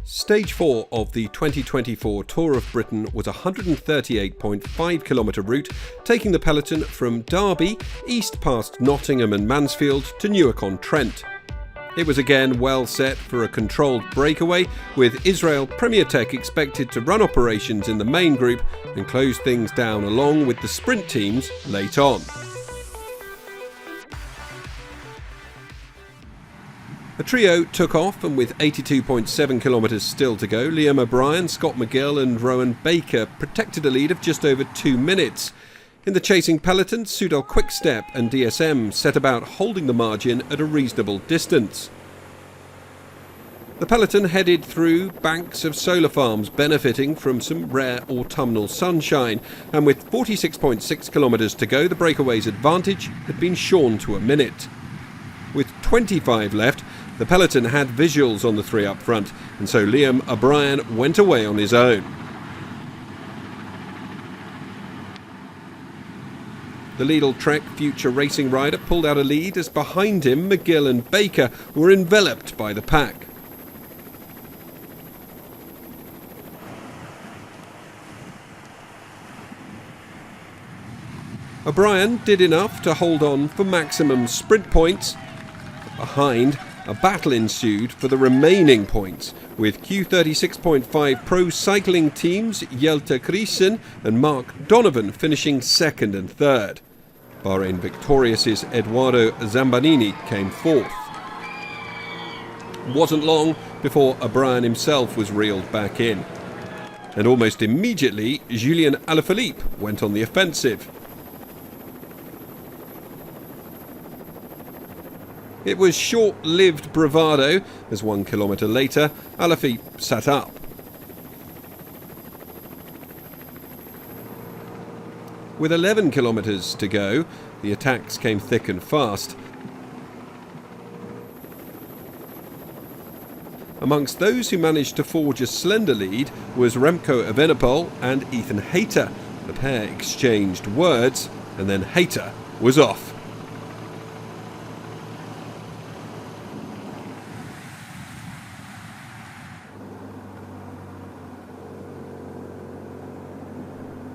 Stage 4 of the 2024 Tour of Britain was a 138.5 kilometre route, taking the peloton from Derby, east past Nottingham and Mansfield to Newark-on-Trent. It was again well set for a controlled breakaway, with Israel Premier Tech expected to run operations in the main group and close things down along with the sprint teams late on. The trio took off, and with 82.7 kilometres still to go, Liam O'Brien, Scott McGill and Rowan Baker protected a lead of just over 2 minutes. In the chasing peloton, Soudal-QuickStep and DSM set about holding the margin at a reasonable distance. The peloton headed through banks of solar farms benefiting from some rare autumnal sunshine, and with 46.6 kilometres to go, the breakaway's advantage had been shorn to a minute. With 25 left, the peloton had visuals on the three up front, and so Liam O'Brien went away on his own. The Lidl Trek future racing rider pulled out a lead as behind him McGill and Baker were enveloped by the pack. O'Brien did enough to hold on for maximum sprint points. Behind, a battle ensued for the remaining points, with Q36.5 Pro Cycling teams Jelte Kriesen and Mark Donovan finishing second and third. Bahrain Victorious's Eduardo Zambanini came fourth. It wasn't long before O'Brien himself was reeled back in. And almost immediately, Julian Alaphilippe went on the offensive. It was short-lived bravado, as 1 kilometre later, Alaphilippe sat up. With 11 kilometres to go, the attacks came thick and fast. Amongst those who managed to forge a slender lead was Remco Evenepoel and Ethan Hayter. The pair exchanged words, and then Hayter was off.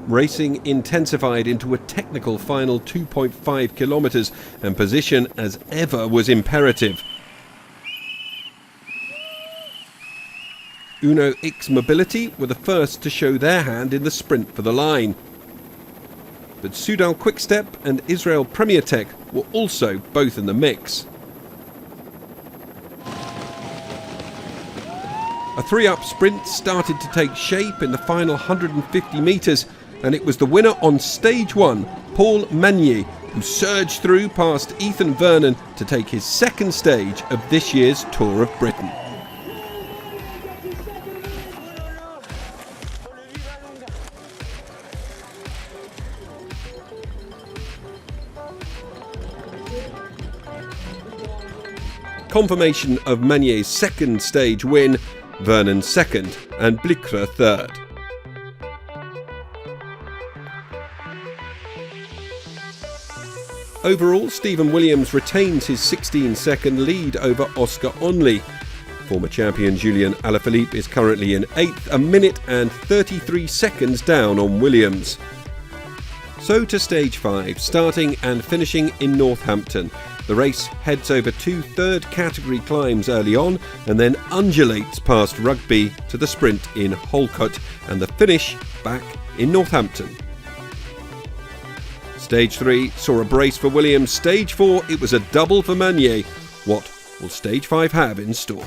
Racing intensified into a technical final 2.5 kilometres, and position as ever was imperative. Uno X Mobility were the first to show their hand in the sprint for the line. But Soudal-QuickStep and Israel Premier Tech were also both in the mix. A three-up sprint started to take shape in the final 150 metres, and it was the winner on stage 1, Paul Magnier, who surged through past Ethan Vernon to take his second stage of this year's Tour of Britain. Confirmation of Magnier's second stage win, Vernon second and Blicre third. Overall, Stephen Williams retains his 16-second lead over Oscar Onley. Former champion Julian Alaphilippe is currently in 8th, a minute and 33 seconds down on Williams. So to stage 5, starting and finishing in Northampton. The race heads over 2 third category climbs early on, and then undulates past Rugby to the sprint in Holcote and the finish back in Northampton. Stage 3 saw a brace for Williams. Stage 4, it was a double for Magnier. What will Stage 5 have in store?